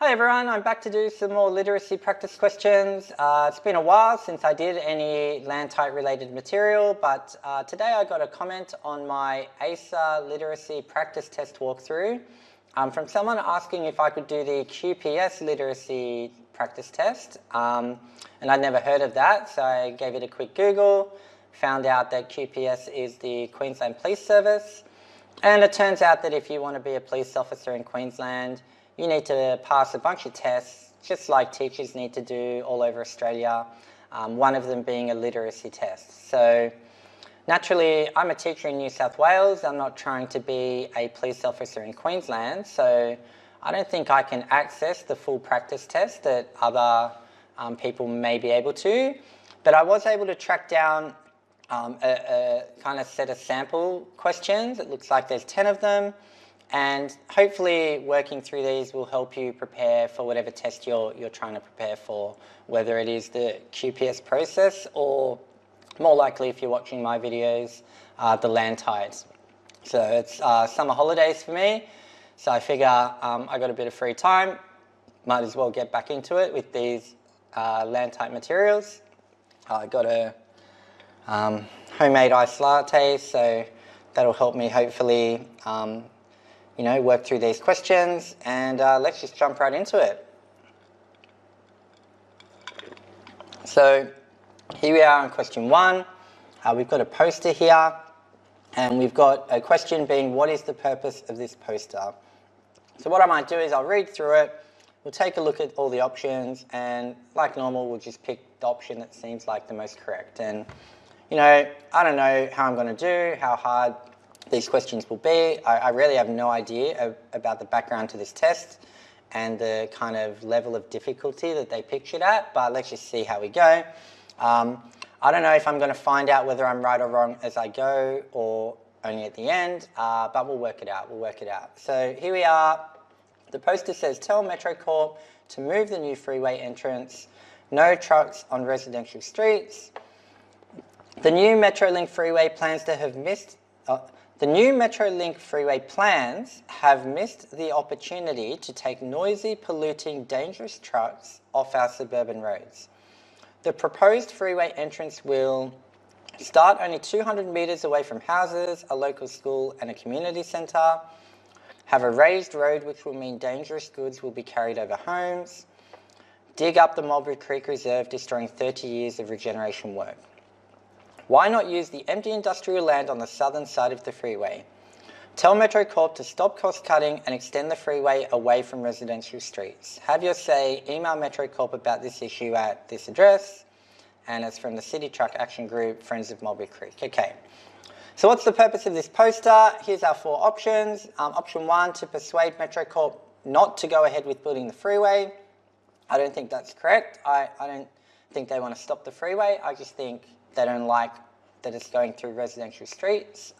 Hi everyone, I'm back to do some more literacy practice questions. It's been a while since I did any LANTITE related material, but today I got a comment on my ACER literacy practice test walkthrough from someone asking if I could do the QPS literacy practice test, and I'd never heard of that, so I gave it a quick Google, found out that QPS is the Queensland Police Service, and it turns out that if you want to be a police officer in Queensland, you need to pass a bunch of tests, just like teachers need to do all over Australia, one of them being a literacy test. So naturally, I'm a teacher in New South Wales. I'm not trying to be a police officer in Queensland, so I don't think I can access the full practice test that other people may be able to. But I was able to track down a kind of set of sample questions. It looks like there's 10 of them. And hopefully working through these will help you prepare for whatever test you're trying to prepare for, whether it is the QPS process or more likely if you're watching my videos, the LANTITE. So it's summer holidays for me, so I figure I got a bit of free time, might as well get back into it with these LANTITE materials. I got a homemade iced latte, so that'll help me hopefully work through these questions, and let's just jump right into it. So here we are on question 1. We've got a poster here, and we've got a question being, what is the purpose of this poster? So what I might do is I'll read through it, we'll take a look at all the options, and like normal, we'll just pick the option that seems like the most correct. And I don't know how I'm going to do, how hard these questions will be. I really have no idea about the background to this test and the kind of level of difficulty that they pictured at, but let's just see how we go. I don't know if I'm going to find out whether I'm right or wrong as I go or only at the end, but we'll work it out. So here we are. The poster says, tell Metro Corp to move the new freeway entrance, no trucks on residential streets. The new Metrolink freeway plans have missed the opportunity to take noisy, polluting, dangerous trucks off our suburban roads. The proposed freeway entrance will start only 200 metres away from houses, a local school and a community centre, have a raised road which will mean dangerous goods will be carried over homes, dig up the Mulberry Creek Reserve, destroying 30 years of regeneration work. Why not use the empty industrial land on the southern side of the freeway? Tell Metro Corp to stop cost cutting and extend the freeway away from residential streets. Have your say, email Metro Corp about this issue at this address, and it's from the City Truck Action Group, Friends of Mulberry Creek. Okay, so what's the purpose of this poster? Here's our 4 options. Option 1, to persuade Metro Corp not to go ahead with building the freeway. I don't think that's correct. I don't think they want to stop the freeway. I just think they don't like that it's going through residential streets.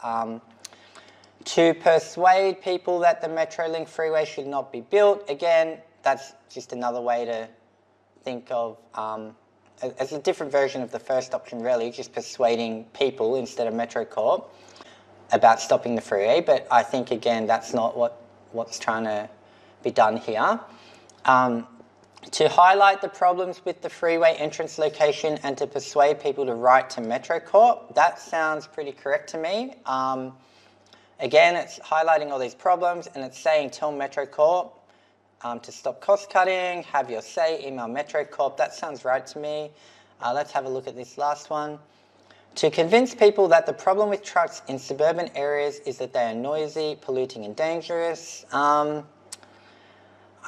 To persuade people that the Metrolink freeway should not be built, again, that's just another way to think of, as a different version of the first option really, just persuading people instead of Metro Corp about stopping the freeway, but I think again that's not what's trying to be done here. To highlight the problems with the freeway entrance location and to persuade people to write to Metro Corp. That sounds pretty correct to me. Again, it's highlighting all these problems and it's saying tell Metro Corp to stop cost cutting, have your say, email Metro Corp. That sounds right to me. Let's have a look at this last one. To convince people that the problem with trucks in suburban areas is that they are noisy, polluting and dangerous. I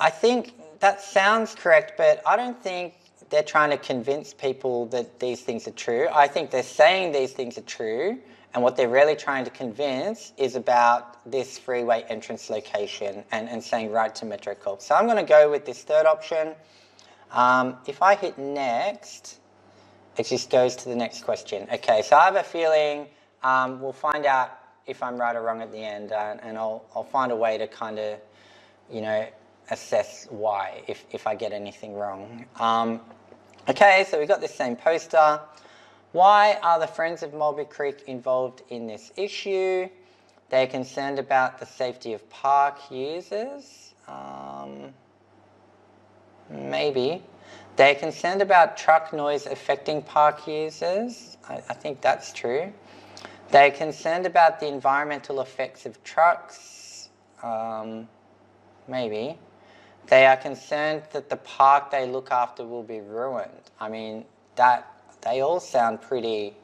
think that sounds correct, but I don't think they're trying to convince people that these things are true. I think they're saying these things are true, and what they're really trying to convince is about this freeway entrance location and saying right to Metro Corp. So I'm going to go with this third option. If I hit next, it just goes to the next question. Okay, so I have a feeling we'll find out if I'm right or wrong at the end, and I'll find a way to kind of, assess why if I get anything wrong. Okay, so we've got this same poster. Why are the Friends of Mulberry Creek involved in this issue? They're concerned about the safety of park users. Maybe. They're concerned about truck noise affecting park users. I think that's true. They're concerned about the environmental effects of trucks. Maybe. They are concerned that the park they look after will be ruined. I mean, they all sound pretty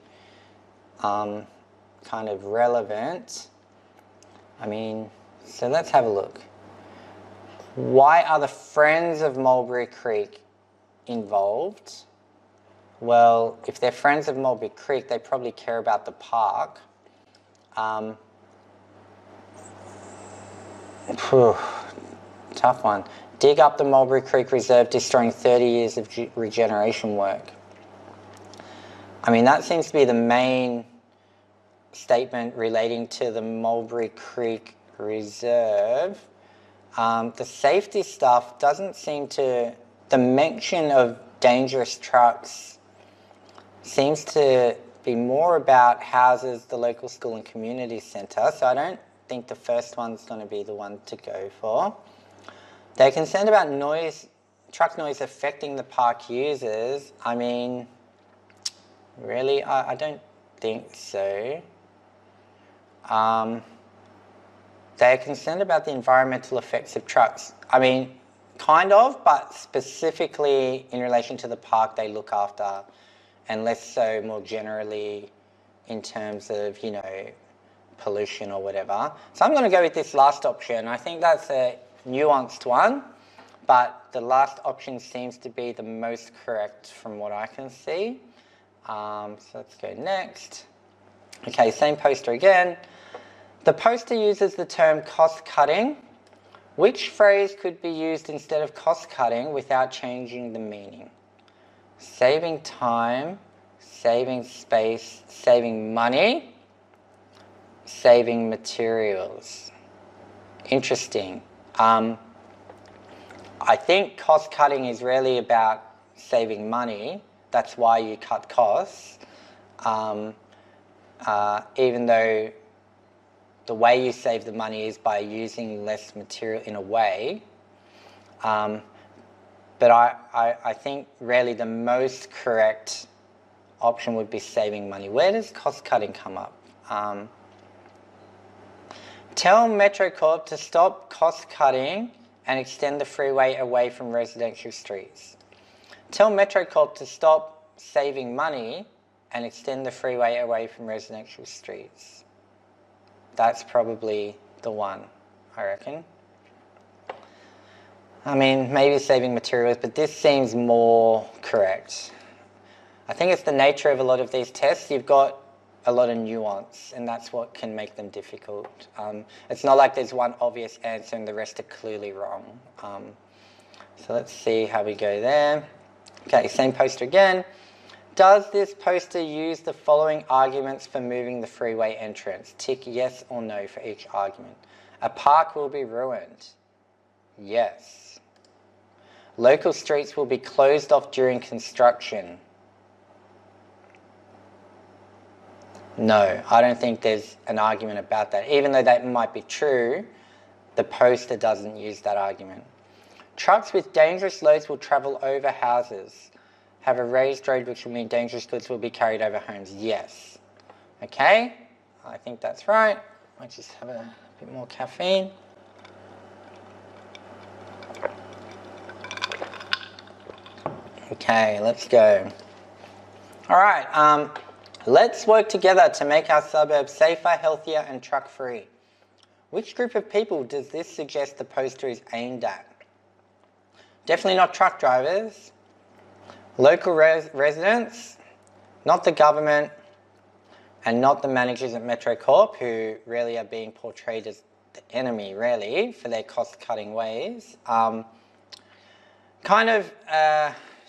kind of relevant. I mean, so let's have a look. Why are the Friends of Mulberry Creek involved? Well, if they're Friends of Mulberry Creek, they probably care about the park. Tough one. Dig up the Mulberry Creek Reserve, destroying 30 years of regeneration work. I mean, that seems to be the main statement relating to the Mulberry Creek Reserve. The safety stuff doesn't seem to... The mention of dangerous trucks seems to be more about houses, the local school and community centre, so I don't think the first one's going to be the one to go for. They're concerned about truck noise affecting the park users. I mean, really, I don't think so. They're concerned about the environmental effects of trucks. I mean, kind of, but specifically in relation to the park they look after, and less so more generally in terms of, you know, pollution or whatever. So I'm going to go with this last option. I think that's a nuanced one, but the last option seems to be the most correct from what I can see. So let's go next. Okay, same poster again. The poster uses the term cost cutting. Which phrase could be used instead of cost cutting without changing the meaning? Saving time, saving space, saving money, saving materials. Interesting. I think cost cutting is really about saving money. That's why you cut costs. Even though the way you save the money is by using less material in a way. But I think really the most correct option would be saving money. Where does cost cutting come up? Tell Metro Corp to stop cost cutting and extend the freeway away from residential streets. Tell Metro Corp to stop saving money and extend the freeway away from residential streets. That's probably the one, I reckon. I mean, maybe saving materials, but this seems more correct. I think it's the nature of a lot of these tests. You've got a lot of nuance, and that's what can make them difficult. It's not like there's one obvious answer and the rest are clearly wrong. So let's see how we go there. Okay, same poster again. Does this poster use the following arguments for moving the freeway entrance? Tick yes or no for each argument. A park will be ruined. Yes. Local streets will be closed off during construction. No, I don't think there's an argument about that. Even though that might be true, the poster doesn't use that argument. Trucks with dangerous loads will travel over houses. Have a raised road, which will mean dangerous goods will be carried over homes. Yes. Okay, I think that's right. I'll just have a bit more caffeine. Okay, let's go. All right, let's work together to make our suburbs safer, healthier, and truck-free. Which group of people does this suggest the poster is aimed at? Definitely not truck drivers. Local residents, not the government, and not the managers at Metro Corp, who really are being portrayed as the enemy, really, for their cost-cutting ways.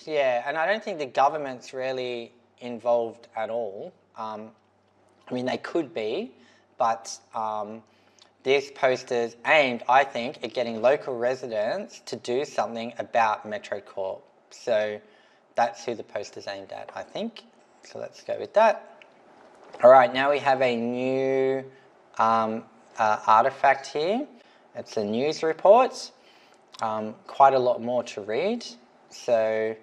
Yeah, and I don't think the government's really involved at all. I mean, they could be, but this poster's aimed, I think, at getting local residents to do something about Metro Corp. So that's who the poster's aimed at, I think. So let's go with that. All right, now we have a new artifact here. It's a news report. Quite a lot more to read. So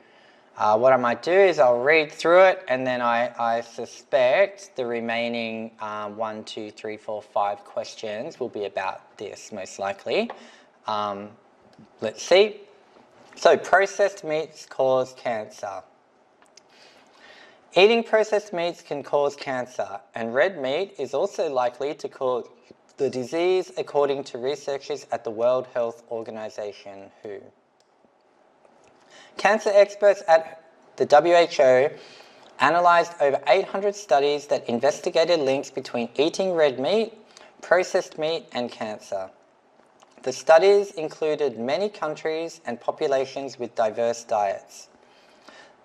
what I might do is I'll read through it, and then I suspect the remaining 1, 2, 3, 4, 5 questions will be about this, most likely. Let's see. So, processed meats cause cancer. Eating processed meats can cause cancer, and red meat is also likely to cause the disease, according to researchers at the World Health Organization, WHO. Cancer experts at the WHO analysed over 800 studies that investigated links between eating red meat, processed meat, and cancer. The studies included many countries and populations with diverse diets.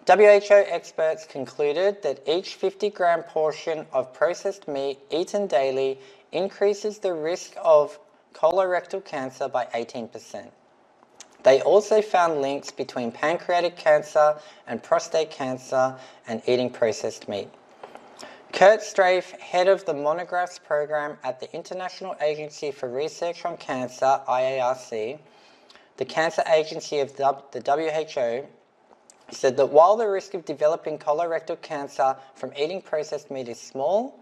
WHO experts concluded that each 50-gram portion of processed meat eaten daily increases the risk of colorectal cancer by 18%. They also found links between pancreatic cancer and prostate cancer and eating processed meat. Kurt Strafe, head of the Monographs program at the International Agency for Research on Cancer, IARC, the cancer agency of the WHO, said that while the risk of developing colorectal cancer from eating processed meat is small,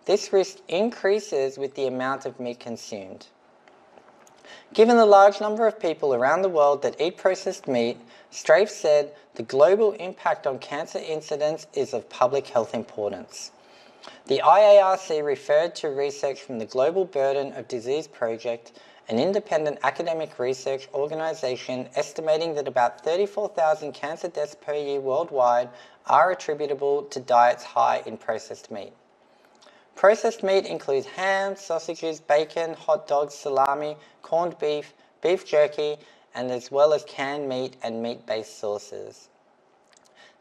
this risk increases with the amount of meat consumed. Given the large number of people around the world that eat processed meat, Strafe said the global impact on cancer incidence is of public health importance. The IARC referred to research from the Global Burden of Disease Project, an independent academic research organization estimating that about 34,000 cancer deaths per year worldwide are attributable to diets high in processed meat. Processed meat includes ham, sausages, bacon, hot dogs, salami, corned beef, beef jerky, and as well as canned meat and meat-based sauces.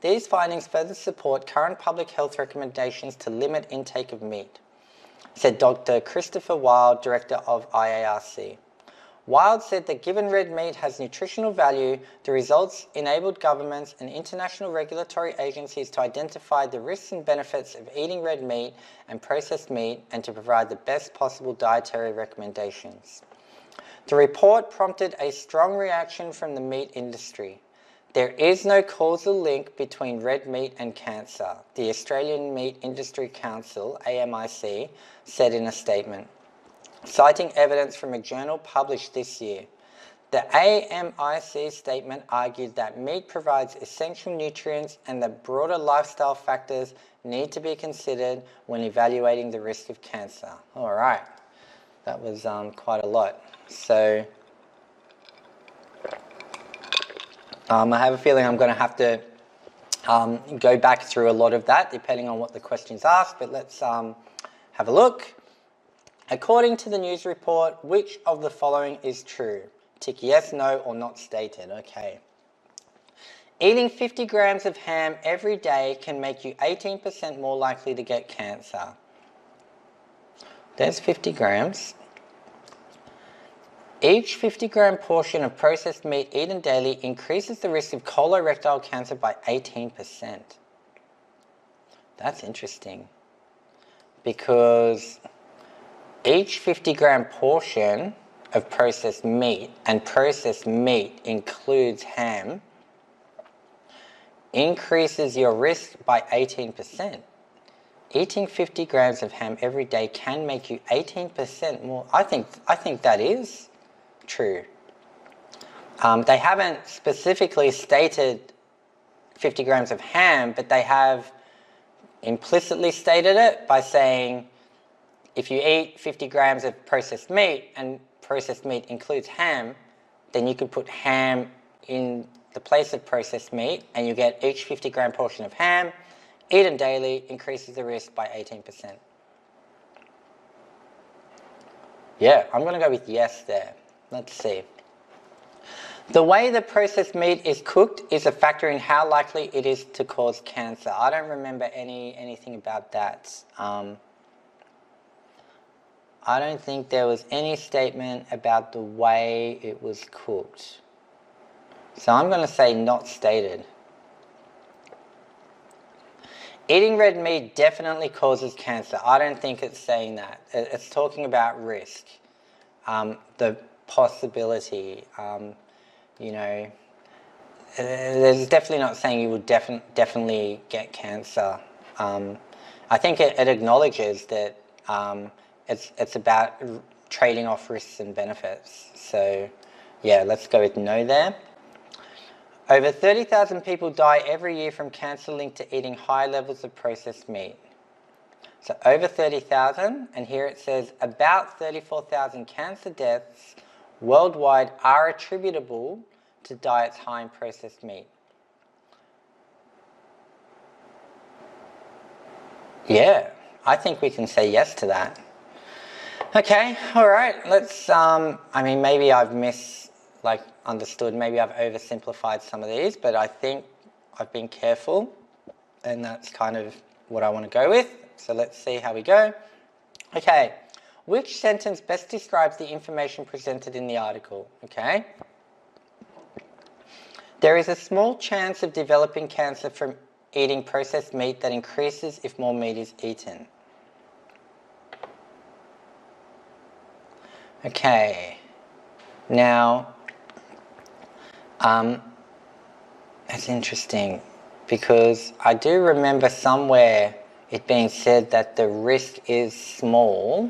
These findings further support current public health recommendations to limit intake of meat, said Dr. Christopher Wild, director of IARC. Wild said that given red meat has nutritional value, the results enabled governments and international regulatory agencies to identify the risks and benefits of eating red meat and processed meat and to provide the best possible dietary recommendations. The report prompted a strong reaction from the meat industry. There is no causal link between red meat and cancer, the Australian Meat Industry Council, AMIC, said in a statement, citing evidence from a journal published this year. The AMIC statement argued that meat provides essential nutrients and that broader lifestyle factors need to be considered when evaluating the risk of cancer. All right, that was quite a lot. So I have a feeling I'm going to have to go back through a lot of that depending on what the questions ask, but let's have a look. According to the news report, which of the following is true? Tick yes, no, or not stated. Okay. Eating 50 grams of ham every day can make you 18% more likely to get cancer. There's 50 grams. Each 50-gram portion of processed meat eaten daily increases the risk of colorectal cancer by 18%. That's interesting, because each 50-gram portion of processed meat, and processed meat includes ham, increases your risk by 18%. Eating 50 grams of ham every day can make you 18% more. I think that is true. They haven't specifically stated 50 grams of ham, but they have implicitly stated it by saying if you eat 50 grams of processed meat and processed meat includes ham, then you could put ham in the place of processed meat and you get each 50-gram portion of ham eaten daily increases the risk by 18%. Yeah, I'm going to go with yes there. Let's see. The way the processed meat is cooked is a factor in how likely it is to cause cancer. I don't remember anything about that. I don't think there was any statement about the way it was cooked. So I'm going to say not stated. Eating red meat definitely causes cancer. I don't think it's saying that. It's talking about risk. The possibility, you know, there's definitely not saying you will definitely get cancer. I think it acknowledges that it's about trading off risks and benefits. So yeah, let's go with no there. Over 30,000 people die every year from cancer linked to eating high levels of processed meat. So over 30,000, and here it says about 34,000 cancer deaths worldwide are attributable to diets high in processed meat. Yeah, I think we can say yes to that. Okay, all right, let's, I mean, maybe I've understood, maybe I've oversimplified some of these, but I think I've been careful, and that's kind of what I want to go with. So let's see how we go. Okay, which sentence best describes the information presented in the article? Okay. There is a small chance of developing cancer from eating processed meat that increases if more meat is eaten. Okay. Now, that's interesting because I do remember somewhere it being said that the risk is small.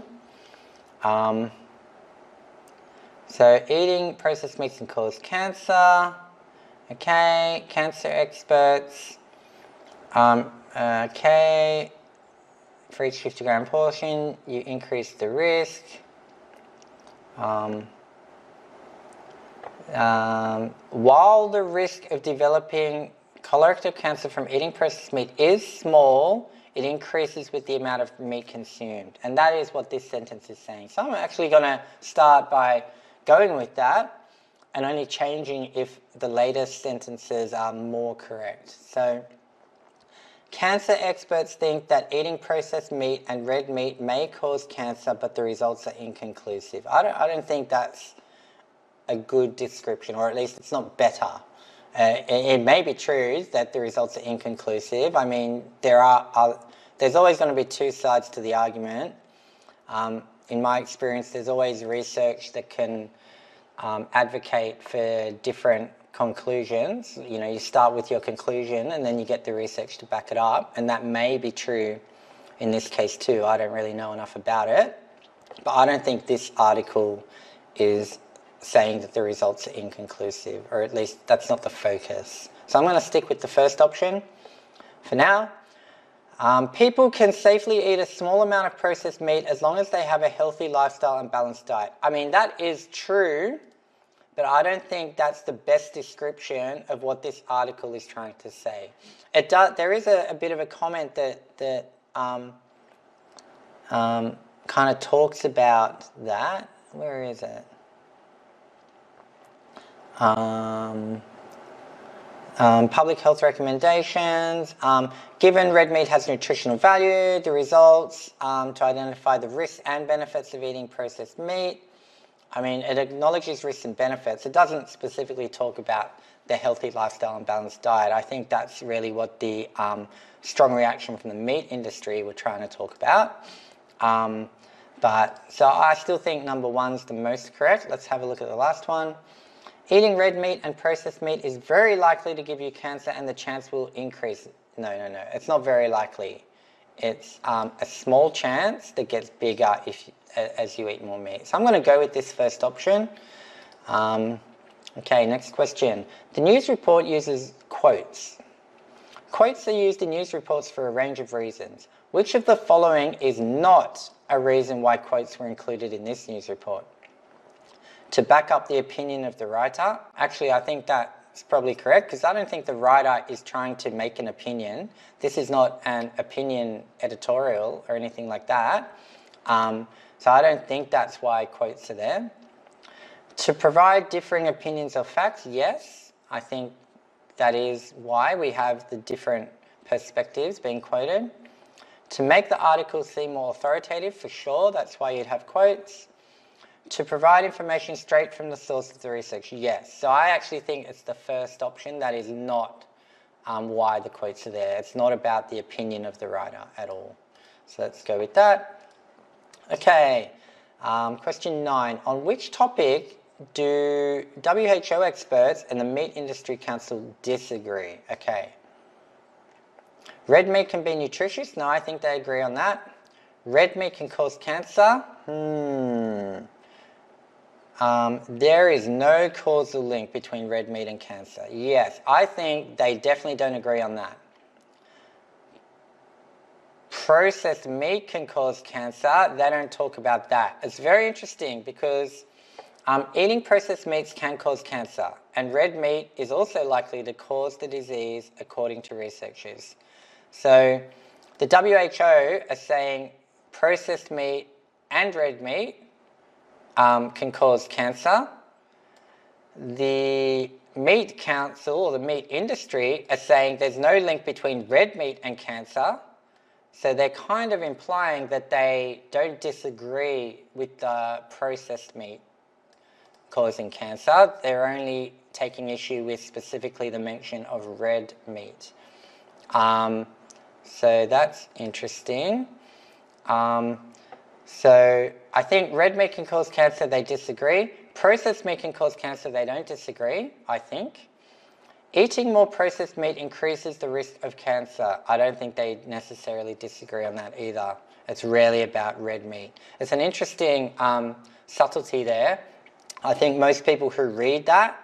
So eating processed meats can cause cancer. Okay, cancer experts. Okay, for each 50-gram portion, you increase the risk. While the risk of developing colorectal cancer from eating processed meat is small, it increases with the amount of meat consumed. And that is what this sentence is saying. So I'm actually going to start by going with that and only changing if the latest sentences are more correct. So cancer experts think that eating processed meat and red meat may cause cancer, but the results are inconclusive. I don't think that's a good description, or at least it's not better. It may be true that the results are inconclusive. I mean, there's always going to be two sides to the argument. In my experience, there's always research that can advocate for different conclusions. You know, you start with your conclusion and then you get the research to back it up, and that may be true in this case too. I don't really know enough about it, but I don't think this article is saying that the results are inconclusive, or at least that's not the focus. So I'm going to stick with the first option for now. People can safely eat a small amount of processed meat as long as they have a healthy lifestyle and balanced diet. I mean, that is true, but I don't think that's the best description of what this article is trying to say. There is a bit of a comment that kind of talks about that. Where is it? Public health recommendations. Given red meat has nutritional value, the results to identify the risks and benefits of eating processed meat. I mean, it acknowledges risks and benefits. It doesn't specifically talk about the healthy lifestyle and balanced diet. I think that's really what the strong reaction from the meat industry were trying to talk about. So I still think number one's the most correct. Let's have a look at the last one. Eating red meat and processed meat is very likely to give you cancer, and the chance will increase. No. It's not very likely. It's a small chance that gets bigger as you eat more meat. So I'm going to go with this first option. Okay, next question. The news report uses quotes. Quotes are used in news reports for a range of reasons. Which of the following is not a reason why quotes were included in this news report? To back up the opinion of the writer. Actually, I think that's probably correct, because I don't think the writer is trying to make an opinion. This is not an opinion editorial or anything like that. So I don't think that's why quotes are there. To provide differing opinions or facts, yes. I think that is why we have the different perspectives being quoted. To make the article seem more authoritative, for sure, that's why you'd have quotes. To provide information straight from the source of the research, yes. So I actually think it's the first option. That is not why the quotes are there. It's not about the opinion of the writer at all. So let's go with that. Okay, question 9. On which topic do WHO experts and the Meat Industry Council disagree? Okay. Red meat can be nutritious? No, I think they agree on that. Red meat can cause cancer? There is no causal link between red meat and cancer. Yes, I think they definitely don't agree on that. Processed meat can cause cancer. They don't talk about that. It's very interesting because eating processed meats can cause cancer, and red meat is also likely to cause the disease according to researchers. So the WHO are saying processed meat and red meat can cause cancer. The Meat Council or the meat industry are saying there's no link between red meat and cancer. So they're kind of implying that they don't disagree with the processed meat causing cancer. They're only taking issue with specifically the mention of red meat. So that's interesting. So I think red meat can cause cancer, they disagree. Processed meat can cause cancer, they don't disagree, I think. Eating more processed meat increases the risk of cancer. I don't think they necessarily disagree on that either. It's rarely about red meat. It's an interesting subtlety there. I think most people who read that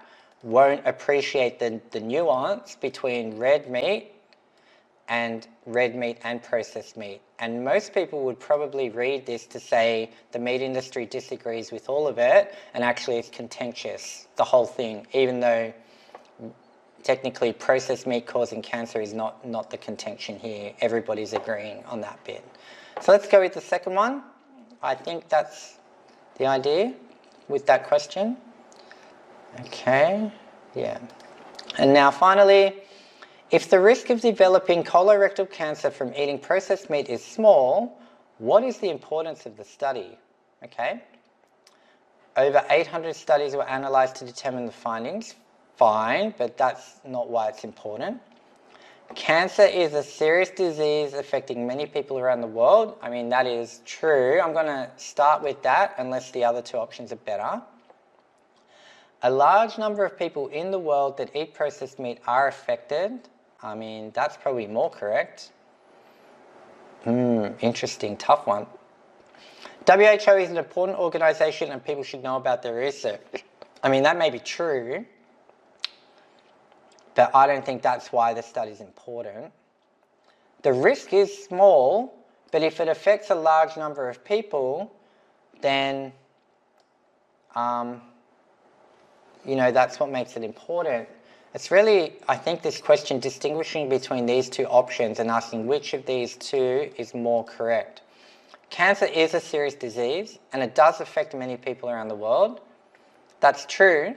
won't appreciate the nuance between red meat and processed meat. And most people would probably read this to say the meat industry disagrees with all of it, and actually it's contentious, the whole thing, even though technically processed meat causing cancer is not the contention here. Everybody's agreeing on that bit. So let's go with the second one. I think that's the idea with that question. Okay, yeah. And now finally, if the risk of developing colorectal cancer from eating processed meat is small, what is the importance of the study? Okay. Over 800 studies were analysed to determine the findings. Fine, but that's not why it's important. Cancer is a serious disease affecting many people around the world. I mean, that is true. I'm going to start with that unless the other two options are better. A large number of people in the world that eat processed meat are affected. I mean, that's probably more correct. Interesting, tough one. WHO is an important organisation and people should know about their research. I mean, that may be true, but I don't think that's why the study is important. The risk is small, but if it affects a large number of people, then, you know, that's what makes it important. It's really, I think, this question distinguishing between these two options and asking which of these two is more correct. Cancer is a serious disease, and it does affect many people around the world. That's true.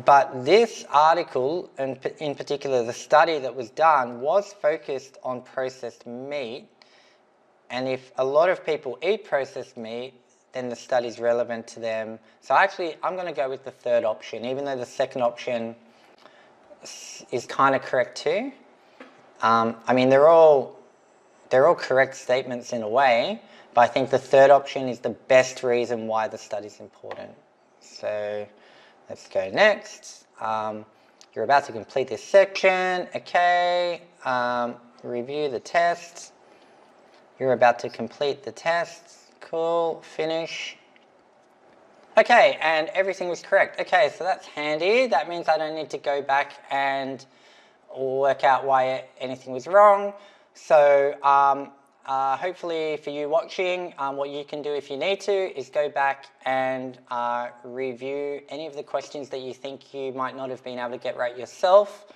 But this article, and in particular the study that was done, was focused on processed meat. And if a lot of people eat processed meat, then the study's relevant to them. So actually, I'm going to go with the third option, even though the second option is kind of correct too. I mean, they're all correct statements in a way, but I think the third option is the best reason why the study's important. So let's go next. You're about to complete this section. Okay. Review the test. You're about to complete the test. Cool. Finish. Okay, and everything was correct. Okay, so that's handy. That means I don't need to go back and work out why anything was wrong. So hopefully for you watching, what you can do if you need to is go back and review any of the questions that you think you might not have been able to get right yourself,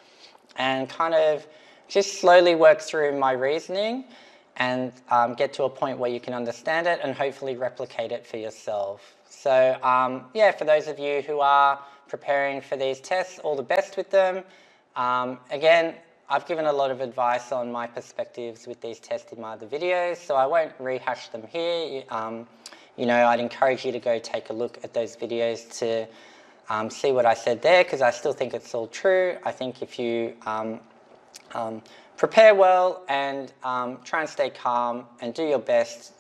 and kind of just slowly work through my reasoning and get to a point where you can understand it and hopefully replicate it for yourself. So yeah, for those of you who are preparing for these tests, all the best with them. Again, I've given a lot of advice on my perspectives with these tests in my other videos, so I won't rehash them here. You know, I'd encourage you to go take a look at those videos to see what I said there, because I still think it's all true. I think if you prepare well and try and stay calm and do your best,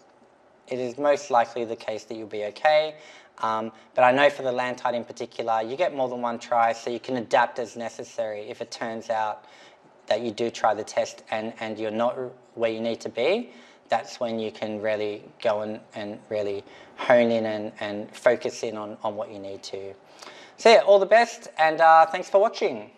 it is most likely the case that you'll be okay. But I know for the LANTITE in particular, you get more than one try, so you can adapt as necessary. If it turns out that you do try the test and you're not where you need to be, that's when you can really go and really hone in and focus in on what you need to. So yeah, all the best, and thanks for watching.